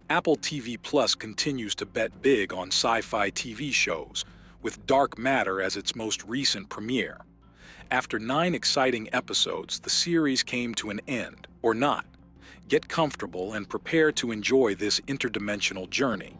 Apple TV Plus continues to bet big on sci-fi TV shows, with Dark Matter as its most recent premiere. After 9 exciting episodes, the series came to an end, or not. Get comfortable and prepare to enjoy this interdimensional journey.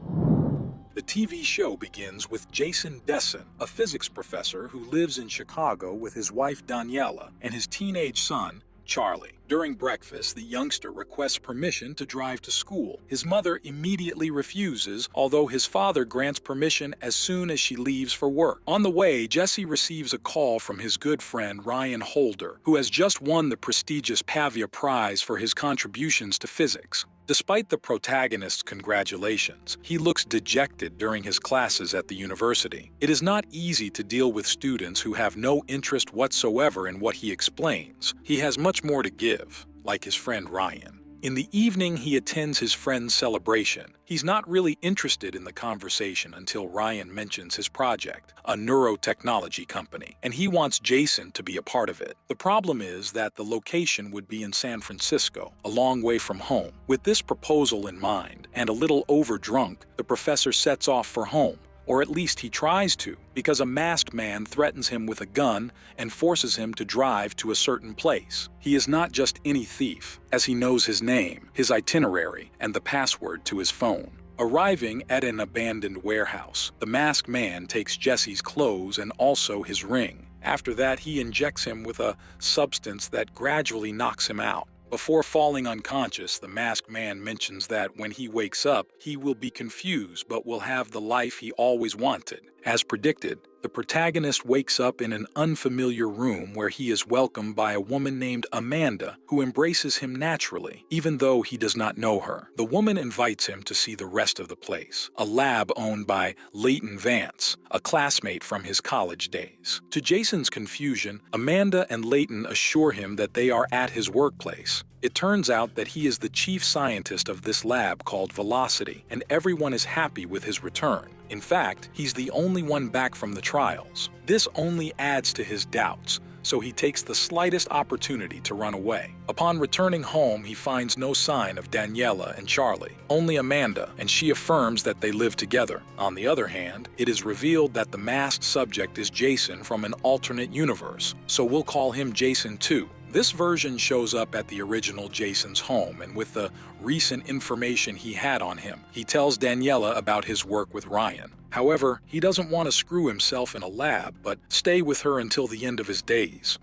The TV show begins with Jason Dessen, a physics professor who lives in Chicago with his wife Daniela and his teenage son, Charlie. During breakfast, the youngster requests permission to drive to school. His mother immediately refuses, although his father grants permission as soon as she leaves for work. On the way, Jesse receives a call from his good friend Ryan Holder, who has just won the prestigious Pavia Prize for his contributions to physics. Despite the protagonist's congratulations, he looks dejected during his classes at the university. It is not easy to deal with students who have no interest whatsoever in what he explains. He has much more to give, like his friend Ryan. In the evening, he attends his friend's celebration. He's not really interested in the conversation until Ryan mentions his project, a neurotechnology company, and he wants Jason to be a part of it. The problem is that the location would be in San Francisco, a long way from home. With this proposal in mind, and a little overdrunk, the professor sets off for home. Or at least he tries to, because a masked man threatens him with a gun and forces him to drive to a certain place. He is not just any thief, as he knows his name, his itinerary, and the password to his phone. Arriving at an abandoned warehouse, the masked man takes Jesse's clothes and also his ring. After that, he injects him with a substance that gradually knocks him out. Before falling unconscious, the masked man mentions that when he wakes up, he will be confused but will have the life he always wanted. As predicted, the protagonist wakes up in an unfamiliar room where he is welcomed by a woman named Amanda, who embraces him naturally, even though he does not know her. The woman invites him to see the rest of the place, a lab owned by Leighton Vance, a classmate from his college days. To Jason's confusion, Amanda and Leighton assure him that they are at his workplace. It turns out that he is the chief scientist of this lab called Velocity, and everyone is happy with his return. In fact, he's the only one back from the trials. This only adds to his doubts, so he takes the slightest opportunity to run away. Upon returning home, he finds no sign of Daniela and Charlie, only Amanda, and she affirms that they live together. On the other hand, it is revealed that the masked subject is Jason from an alternate universe, so we'll call him Jason 2. This version shows up at the original Jason's home, and with the recent information he had on him, he tells Daniela about his work with Ryan. However, he doesn't want to screw himself in a lab, but stay with her until the end of his days.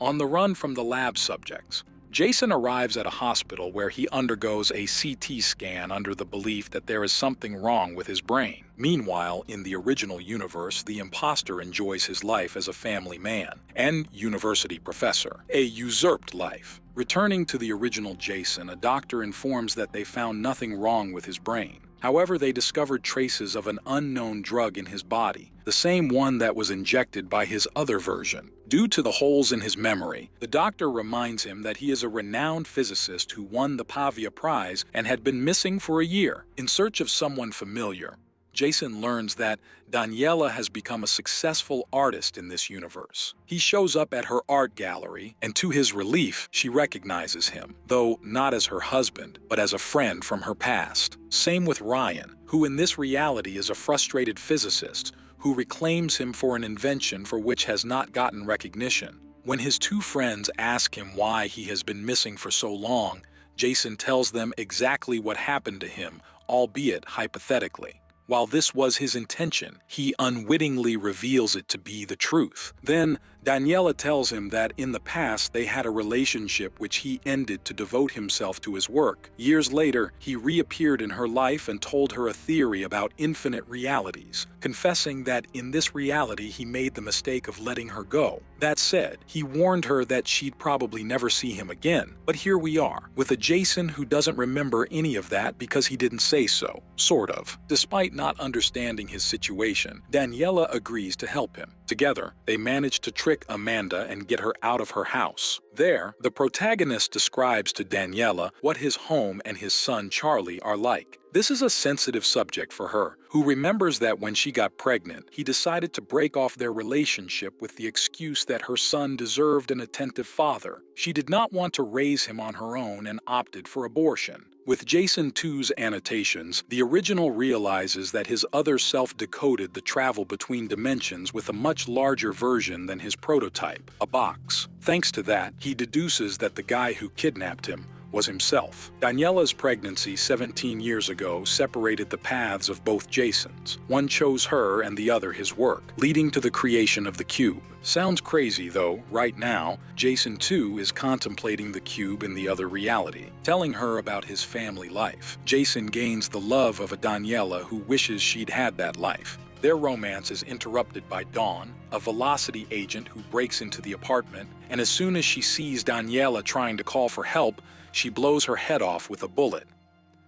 On the run from the lab subjects, Jason arrives at a hospital where he undergoes a CT scan under the belief that there is something wrong with his brain. Meanwhile, in the original universe, the impostor enjoys his life as a family man and university professor, a usurped life. Returning to the original Jason, a doctor informs that they found nothing wrong with his brain. However, they discovered traces of an unknown drug in his body, the same one that was injected by his other version. Due to the holes in his memory, the doctor reminds him that he is a renowned physicist who won the Pavia Prize and had been missing for a year. In search of someone familiar, Jason learns that Daniela has become a successful artist in this universe. He shows up at her art gallery, and to his relief, she recognizes him, though not as her husband, but as a friend from her past. Same with Ryan, who in this reality is a frustrated physicist who reclaims him for an invention for which has not gotten recognition. When his two friends ask him why he has been missing for so long, Jason tells them exactly what happened to him, albeit hypothetically. While this was his intention, he unwittingly reveals it to be the truth. Then, Daniela tells him that in the past they had a relationship which he ended to devote himself to his work. Years later, he reappeared in her life and told her a theory about infinite realities, confessing that in this reality he made the mistake of letting her go. That said, he warned her that she'd probably never see him again. But here we are, with a Jason who doesn't remember any of that because he didn't say so. Sort of. Despite not understanding his situation, Daniela agrees to help him. Together, they manage to trick Amanda and get her out of her house. There, the protagonist describes to Daniela what his home and his son Charlie are like. This is a sensitive subject for her, who remembers that when she got pregnant, he decided to break off their relationship with the excuse that her son deserved an attentive father. She did not want to raise him on her own and opted for abortion. With Jason 2's annotations, the original realizes that his other self decoded the travel between dimensions with a much larger version than his prototype, a box. Thanks to that, he deduces that the guy who kidnapped him was himself. Daniela's pregnancy 17 years ago separated the paths of both Jasons. One chose her and the other his work, leading to the creation of the cube. Sounds crazy though, right now, Jason 2 is contemplating the cube in the other reality, telling her about his family life. Jason gains the love of a Daniela who wishes she'd had that life. Their romance is interrupted by Dawn, a velocity agent who breaks into the apartment, and as soon as she sees Daniela trying to call for help, she blows her head off with a bullet.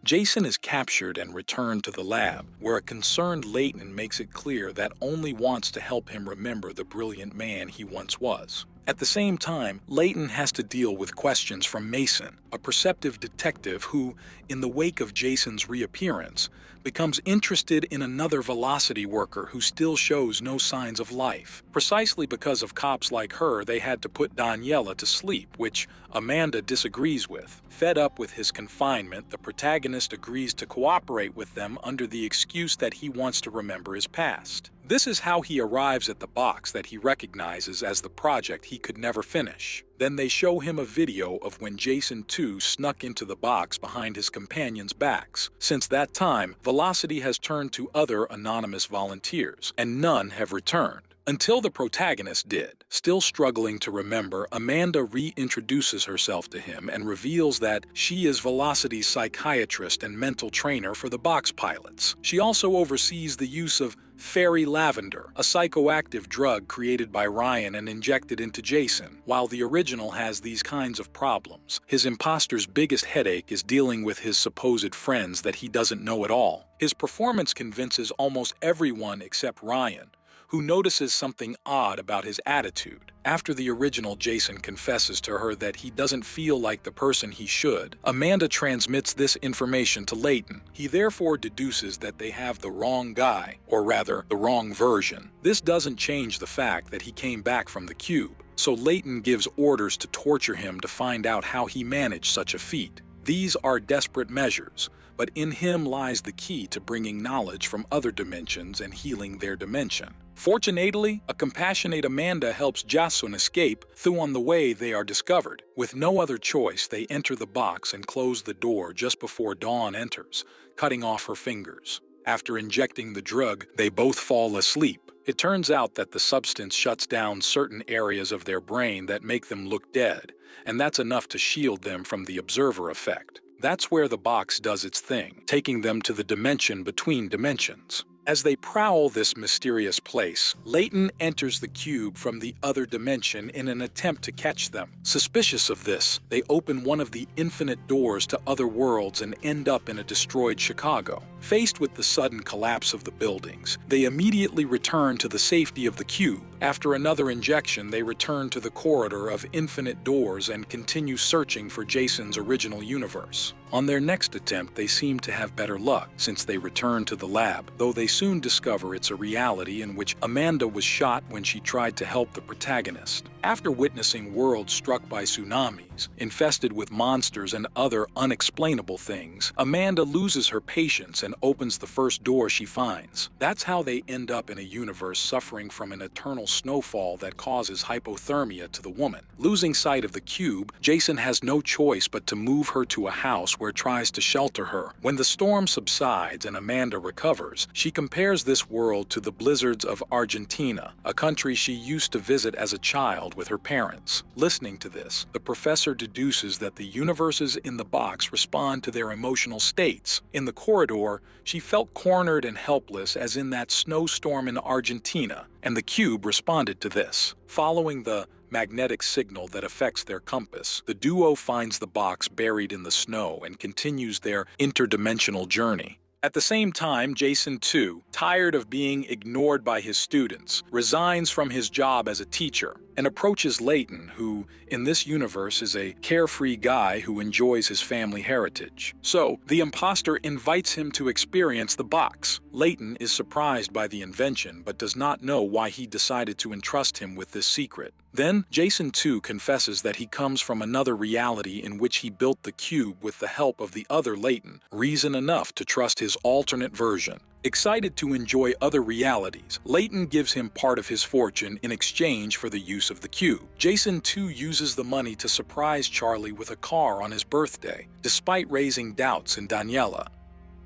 Jason is captured and returned to the lab, where a concerned Leighton makes it clear that only wants to help him remember the brilliant man he once was. At the same time, Leighton has to deal with questions from Mason, a perceptive detective who, in the wake of Jason's reappearance, becomes interested in another velocity worker who still shows no signs of life. Precisely because of cops like her, they had to put Daniela to sleep, which Amanda disagrees with. Fed up with his confinement, the protagonist agrees to cooperate with them under the excuse that he wants to remember his past. This is how he arrives at the box that he recognizes as the project he could never finish. Then they show him a video of when Jason 2 snuck into the box behind his companions' backs. Since that time, Velocity has turned to other anonymous volunteers, and none have returned. Until the protagonist did. Still struggling to remember, Amanda reintroduces herself to him and reveals that she is Velocity's psychiatrist and mental trainer for the box pilots. She also oversees the use of fairy lavender, a psychoactive drug created by Ryan and injected into Jason. While the original has these kinds of problems, his impostor's biggest headache is dealing with his supposed friends that he doesn't know at all. His performance convinces almost everyone except Ryan, who notices something odd about his attitude. After the original Jason confesses to her that he doesn't feel like the person he should, Amanda transmits this information to Leighton. He therefore deduces that they have the wrong guy, or rather, the wrong version. This doesn't change the fact that he came back from the cube, so Leighton gives orders to torture him to find out how he managed such a feat. These are desperate measures, but in him lies the key to bringing knowledge from other dimensions and healing their dimension. Fortunately, a compassionate Amanda helps Jason escape, though on the way they are discovered. With no other choice, they enter the box and close the door just before Dawn enters, cutting off her fingers. After injecting the drug, they both fall asleep. It turns out that the substance shuts down certain areas of their brain that make them look dead, and that's enough to shield them from the observer effect. That's where the box does its thing, taking them to the dimension between dimensions. As they prowl this mysterious place, Leighton enters the cube from the other dimension in an attempt to catch them. Suspicious of this, they open one of the infinite doors to other worlds and end up in a destroyed Chicago. Faced with the sudden collapse of the buildings, they immediately return to the safety of the cube. After another injection, they return to the corridor of infinite doors and continue searching for Jason's original universe. On their next attempt, they seem to have better luck, since they return to the lab, though they soon discover it's a reality in which Amanda was shot when she tried to help the protagonist. After witnessing worlds struck by tsunamis, infested with monsters and other unexplainable things, Amanda loses her patience and opens the first door she finds. That's how they end up in a universe suffering from an eternal snowfall that causes hypothermia to the woman. Losing sight of the cube, Jason has no choice but to move her to a house where tries to shelter her. When the storm subsides and Amanda recovers, she compares this world to the blizzards of Argentina, a country she used to visit as a child with her parents. Listening to this, the professor deduces that the universes in the box respond to their emotional states. In the corridor, she felt cornered and helpless as in that snowstorm in Argentina, and the cube responded to this. Following the magnetic signal that affects their compass, the duo finds the box buried in the snow and continues their interdimensional journey. At the same time, Jason 2, tired of being ignored by his students, resigns from his job as a teacher. and approaches Leighton, who, in this universe, is a carefree guy who enjoys his family heritage. So, the impostor invites him to experience the box. Leighton is surprised by the invention, but does not know why he decided to entrust him with this secret. Then, Jason too confesses that he comes from another reality in which he built the cube with the help of the other Leighton, reason enough to trust his alternate version. Excited to enjoy other realities, Leighton gives him part of his fortune in exchange for the use of the cube. Jason too uses the money to surprise Charlie with a car on his birthday, despite raising doubts in Daniela.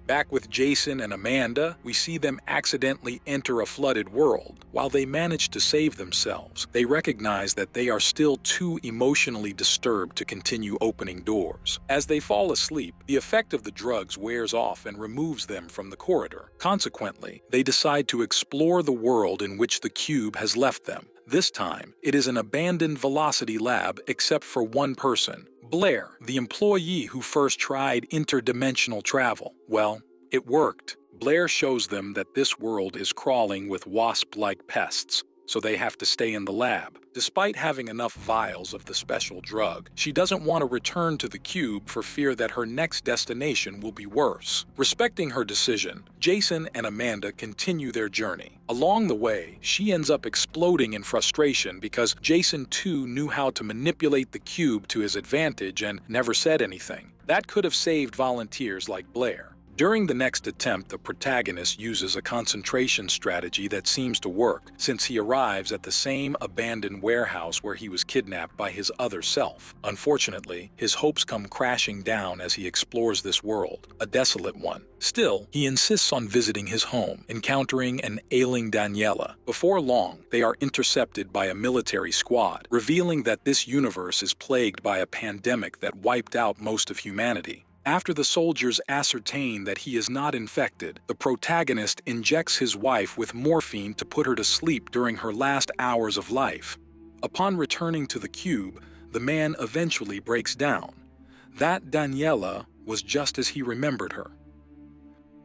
Back with Jason and Amanda, we see them accidentally enter a flooded world. While they manage to save themselves, they recognize that they are still too emotionally disturbed to continue opening doors. As they fall asleep, the effect of the drugs wears off and removes them from the corridor. Consequently, they decide to explore the world in which the cube has left them. This time, it is an abandoned velocity lab except for one person, Blair, the employee who first tried interdimensional travel. Well, it worked. Blair shows them that this world is crawling with wasp-like pests, so they have to stay in the lab. Despite having enough vials of the special drug, she doesn't want to return to the cube for fear that her next destination will be worse. Respecting her decision, Jason and Amanda continue their journey. Along the way, she ends up exploding in frustration because Jason too knew how to manipulate the cube to his advantage and never said anything. That could have saved volunteers like Blair. During the next attempt, the protagonist uses a concentration strategy that seems to work, since he arrives at the same abandoned warehouse where he was kidnapped by his other self. Unfortunately, his hopes come crashing down as he explores this world, a desolate one. Still, he insists on visiting his home, encountering an ailing Daniela. Before long, they are intercepted by a military squad, revealing that this universe is plagued by a pandemic that wiped out most of humanity. After the soldiers ascertain that he is not infected, the protagonist injects his wife with morphine to put her to sleep during her last hours of life. Upon returning to the cube, the man eventually breaks down. That Daniela was just as he remembered her.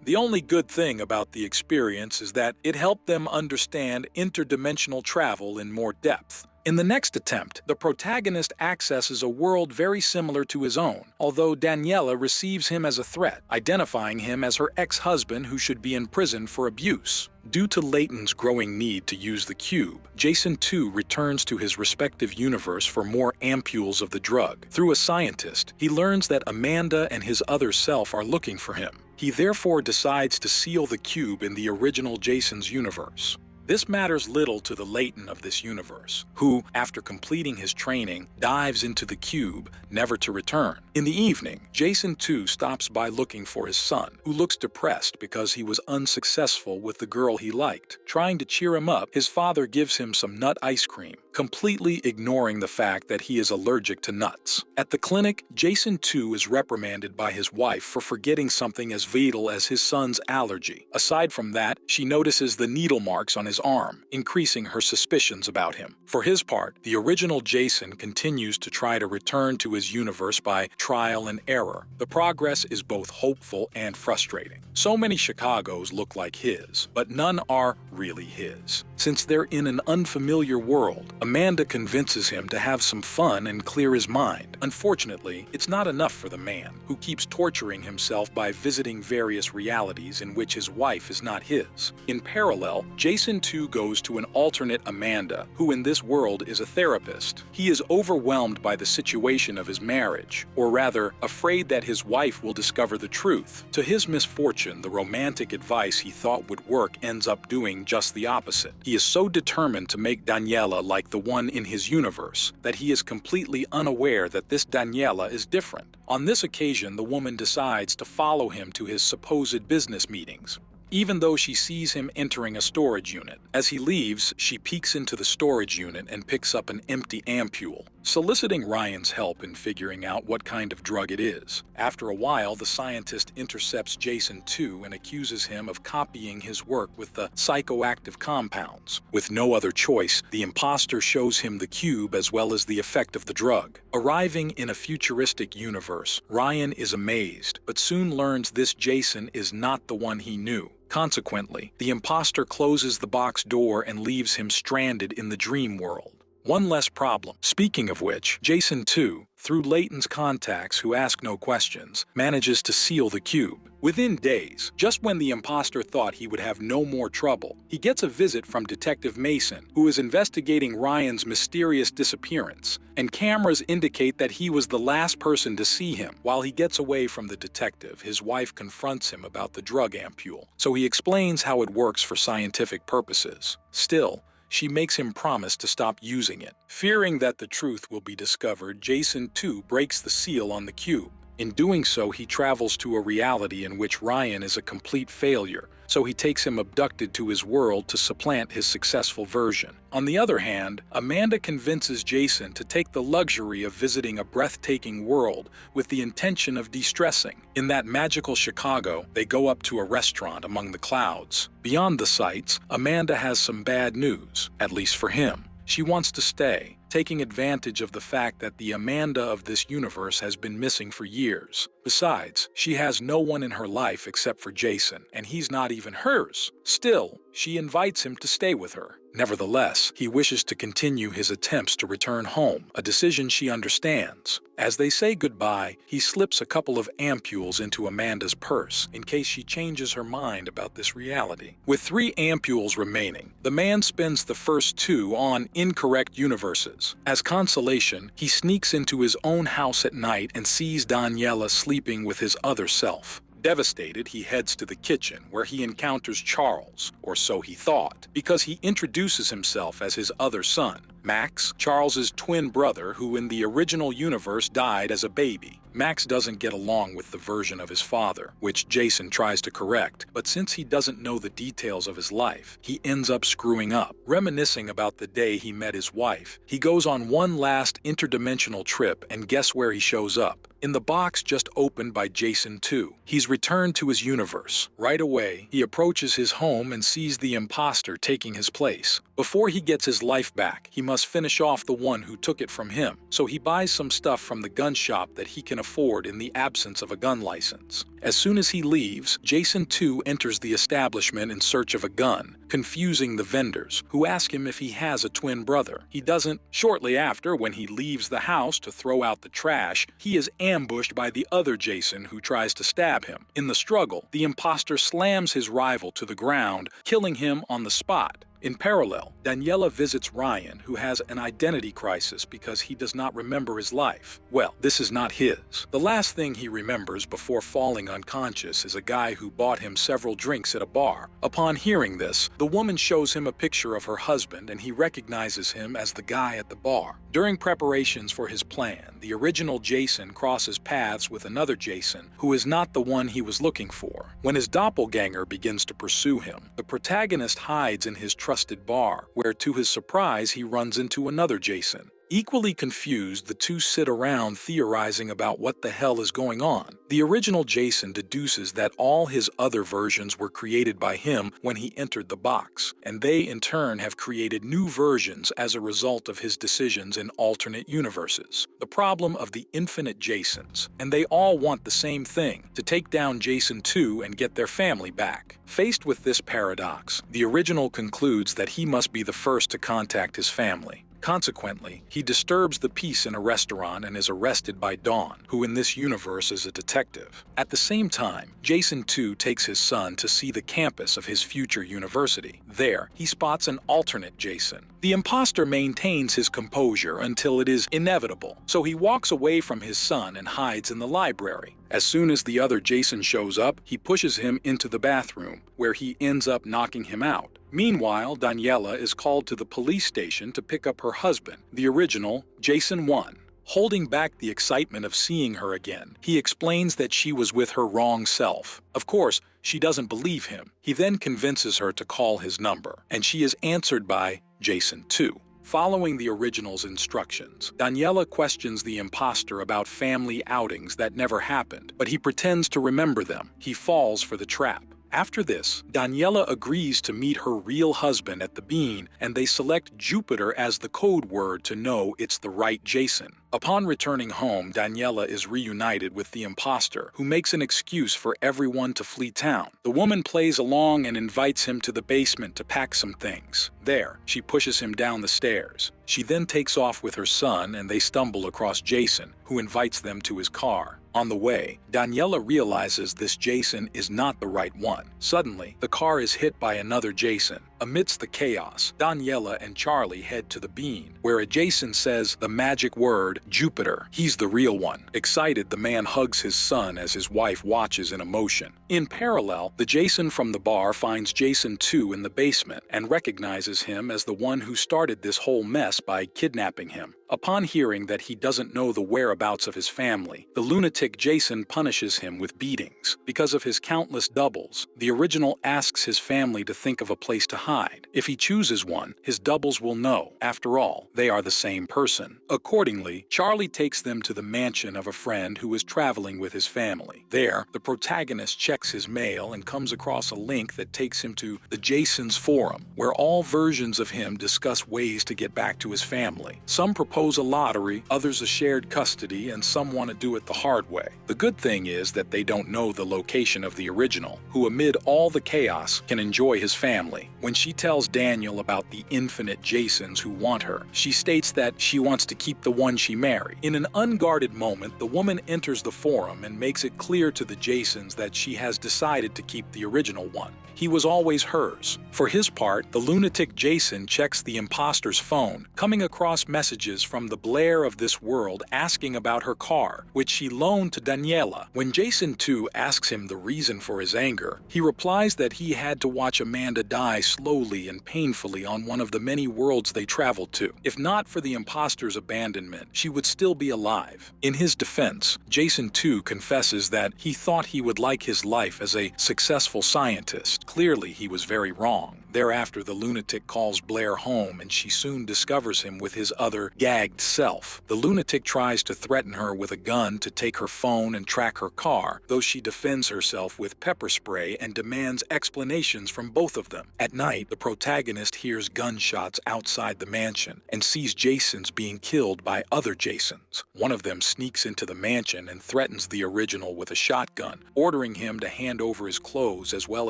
The only good thing about the experience is that it helped them understand interdimensional travel in more depth. In the next attempt, the protagonist accesses a world very similar to his own, although Daniela receives him as a threat, identifying him as her ex-husband who should be in prison for abuse. Due to Leighton's growing need to use the cube, Jason too returns to his respective universe for more ampules of the drug. Through a scientist, he learns that Amanda and his other self are looking for him. He therefore decides to seal the cube in the original Jason's universe. This matters little to the Leighton of this universe, who, after completing his training, dives into the cube, never to return. In the evening, Jason too stops by looking for his son, who looks depressed because he was unsuccessful with the girl he liked. Trying to cheer him up, his father gives him some nut ice cream, completely ignoring the fact that he is allergic to nuts. At the clinic, Jason too is reprimanded by his wife for forgetting something as vital as his son's allergy. Aside from that, she notices the needle marks on his arm, increasing her suspicions about him. For his part, the original Jason continues to try to return to his universe by trial and error. The progress is both hopeful and frustrating. So many Chicagos look like his, but none are really his. Since they're in an unfamiliar world, Amanda convinces him to have some fun and clear his mind. Unfortunately, it's not enough for the man, who keeps torturing himself by visiting various realities in which his wife is not his. In parallel, Jason too goes to an alternate Amanda, who in this world is a therapist. He is overwhelmed by the situation of his marriage, or rather, afraid that his wife will discover the truth. To his misfortune, the romantic advice he thought would work ends up doing just the opposite. He is so determined to make Daniela like the one in his universe that he is completely unaware that this Daniela is different. On this occasion, the woman decides to follow him to his supposed business meetings, even though she sees him entering a storage unit. As he leaves, she peeks into the storage unit and picks up an empty ampule, soliciting Ryan's help in figuring out what kind of drug it is. After a while, the scientist intercepts Jason too and accuses him of copying his work with the psychoactive compounds. With no other choice, the impostor shows him the cube as well as the effect of the drug. Arriving in a futuristic universe, Ryan is amazed, but soon learns this Jason is not the one he knew. Consequently, the impostor closes the box door and leaves him stranded in the dream world. One less problem. Speaking of which, Jason 2, through Layton's contacts who ask no questions, manages to seal the cube. Within days, just when the imposter thought he would have no more trouble, he gets a visit from Detective Mason, who is investigating Ryan's mysterious disappearance, and cameras indicate that he was the last person to see him. While he gets away from the detective, his wife confronts him about the drug ampule, so he explains how it works for scientific purposes. Still, she makes him promise to stop using it. Fearing that the truth will be discovered, Jason 2 breaks the seal on the cube. In doing so, he travels to a reality in which Ryan is a complete failure, so he takes him abducted to his world to supplant his successful version. On the other hand, Amanda convinces Jason to take the luxury of visiting a breathtaking world with the intention of de-stressing. In that magical Chicago, they go up to a restaurant among the clouds. Beyond the sights, Amanda has some bad news, at least for him. She wants to stay, taking advantage of the fact that the Amanda of this universe has been missing for years. Besides, she has no one in her life except for Jason, and he's not even hers. Still, she invites him to stay with her. Nevertheless, he wishes to continue his attempts to return home, a decision she understands. As they say goodbye, he slips a couple of ampules into Amanda's purse in case she changes her mind about this reality. With 3 ampules remaining, the man spends the first 2 on incorrect universes. As consolation, he sneaks into his own house at night and sees Daniela sleeping with his other self. Devastated, he heads to the kitchen, where he encounters Charles, or so he thought, because he introduces himself as his other son, Max, Charles's twin brother who in the original universe died as a baby. Max doesn't get along with the version of his father, which Jason tries to correct, but since he doesn't know the details of his life, he ends up screwing up. Reminiscing about the day he met his wife, he goes on one last interdimensional trip, and guess where he shows up? In the box just opened by Jason 2. He's returned to his universe. Right away, he approaches his home and sees the imposter taking his place. Before he gets his life back, he must finish off the one who took it from him, so he buys some stuff from the gun shop that he can afford in the absence of a gun license. As soon as he leaves, Jason 2 enters the establishment in search of a gun, confusing the vendors, who ask him if he has a twin brother. He doesn't. Shortly after, when he leaves the house to throw out the trash, he is ambushed by the other Jason who tries to stab him. In the struggle, the imposter slams his rival to the ground, killing him on the spot. In parallel, Daniela visits Ryan, who has an identity crisis because he does not remember his life. Well, this is not his. The last thing he remembers before falling unconscious is a guy who bought him several drinks at a bar. Upon hearing this, the woman shows him a picture of her husband and he recognizes him as the guy at the bar. During preparations for his plan, the original Jason crosses paths with another Jason who is not the one he was looking for. When his doppelganger begins to pursue him, the protagonist hides in his trusted bar, where to his surprise he runs into another Jason. Equally confused, the two sit around theorizing about what the hell is going on. The original Jason deduces that all his other versions were created by him when he entered the box, and they in turn have created new versions as a result of his decisions in alternate universes. The problem of the infinite Jasons, and they all want the same thing, to take down Jason 2 and get their family back. Faced with this paradox, the original concludes that he must be the first to contact his family. Consequently, he disturbs the peace in a restaurant and is arrested by Dawn, who in this universe is a detective. At the same time, Jason 2 takes his son to see the campus of his future university. There, he spots an alternate Jason. The imposter maintains his composure until it is inevitable, so he walks away from his son and hides in the library. As soon as the other Jason shows up, he pushes him into the bathroom, where he ends up knocking him out. Meanwhile, Daniela is called to the police station to pick up her husband, the original Jason 1. Holding back the excitement of seeing her again, he explains that she was with her wrong self. Of course, she doesn't believe him. He then convinces her to call his number, and she is answered by Jason 2. Following the original's instructions, Daniela questions the imposter about family outings that never happened, but he pretends to remember them. He falls for the trap. After this, Daniela agrees to meet her real husband at the Bean, and they select Jupiter as the code word to know it's the right Jason. Upon returning home, Daniela is reunited with the imposter, who makes an excuse for everyone to flee town. The woman plays along and invites him to the basement to pack some things. There, she pushes him down the stairs. She then takes off with her son and they stumble across Jason, who invites them to his car. On the way, Daniela realizes this Jason is not the right one. Suddenly, the car is hit by another Jason. Amidst the chaos, Daniela and Charlie head to the bean, where Jason says the magic word, Jupiter. He's the real one. Excited, the man hugs his son as his wife watches in emotion. In parallel, the Jason from the bar finds Jason 2 in the basement and recognizes him as the one who started this whole mess by kidnapping him. Upon hearing that he doesn't know the whereabouts of his family, the lunatic Jason punishes him with beatings. Because of his countless doubles, the original asks his family to think of a place to hide. If he chooses one, his doubles will know. After all, they are the same person. Accordingly, Charlie takes them to the mansion of a friend who is traveling with his family. There, the protagonist checks his mail and comes across a link that takes him to the Jason's forum, where all versions of him discuss ways to get back to his family. Some propose a lottery, others a shared custody, and some want to do it the hard way. The good thing is that they don't know the location of the original, who amid all the chaos can enjoy his family. When she tells Daniel about the infinite Jasons who want her, she states that she wants to keep the one she married. In an unguarded moment, the woman enters the forum and makes it clear to the Jasons that she has decided to keep the original one. He was always hers. For his part, the lunatic Jason checks the impostor's phone, coming across messages from the Blair of this world asking about her car, which she loaned to Daniela. When Jason 2 asks him the reason for his anger, he replies that he had to watch Amanda die slowly and painfully on one of the many worlds they traveled to. If not for the impostor's abandonment, she would still be alive. In his defense, Jason 2 confesses that he thought he would like his life as a successful scientist. Clearly, he was very wrong. Thereafter, the lunatic calls Blair home and she soon discovers him with his other gagged self. The lunatic tries to threaten her with a gun to take her phone and track her car, though she defends herself with pepper spray and demands explanations from both of them. At night, the protagonist hears gunshots outside the mansion and sees Jasons being killed by other Jasons. One of them sneaks into the mansion and threatens the original with a shotgun, ordering him to hand over his clothes as well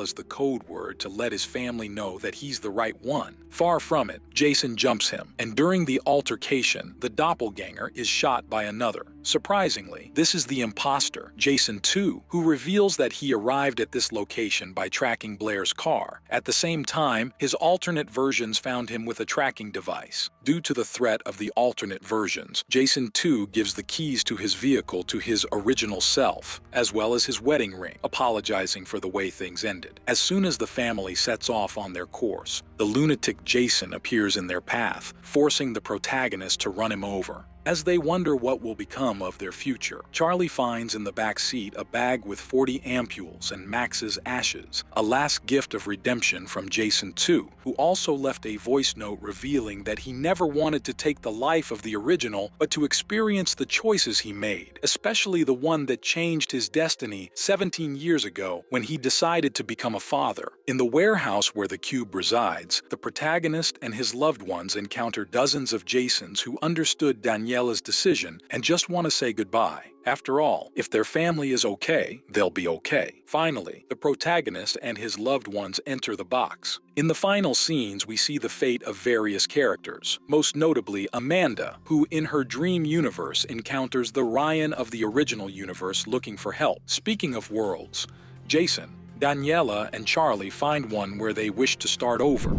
as the code word to let his family know that he's the right one. Far from it, Jason jumps him, and during the altercation, the doppelganger is shot by another. Surprisingly, this is the impostor, Jason 2, who reveals that he arrived at this location by tracking Blair's car. At the same time, his alternate versions found him with a tracking device. Due to the threat of the alternate versions, Jason 2 gives the keys to his vehicle to his original self, as well as his wedding ring, apologizing for the way things ended. As soon as the family sets off on their course, the lunatic Jason appears in their path, forcing the protagonist to run him over. As they wonder what will become of their future, Charlie finds in the back seat a bag with 40 ampules and Max's ashes, a last gift of redemption from Jason 2, who also left a voice note revealing that he never wanted to take the life of the original, but to experience the choices he made, especially the one that changed his destiny 17 years ago when he decided to become a father. In the warehouse where the cube resides, the protagonist and his loved ones encounter dozens of Jasons who understood Daniela's decision and just want to say goodbye. After all, if their family is okay, they'll be okay. Finally, the protagonist and his loved ones enter the box. In the final scenes, we see the fate of various characters, most notably Amanda, who in her dream universe encounters the Ryan of the original universe looking for help. Speaking of worlds, Jason, Daniela, and Charlie find one where they wish to start over.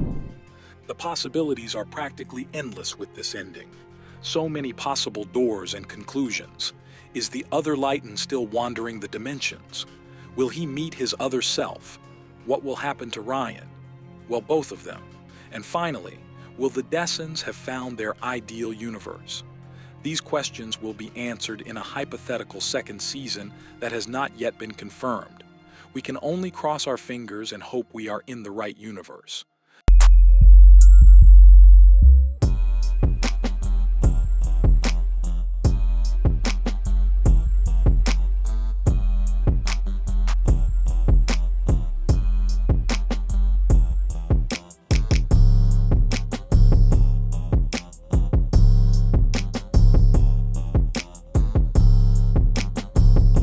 The possibilities are practically endless with this ending. So many possible doors and conclusions. Is the other Lighten still wandering the dimensions? Will he meet his other self? What will happen to Ryan? Well, both of them. And finally, will the Dessens have found their ideal universe? These questions will be answered in a hypothetical second season that has not yet been confirmed. We can only cross our fingers and hope we are in the right universe.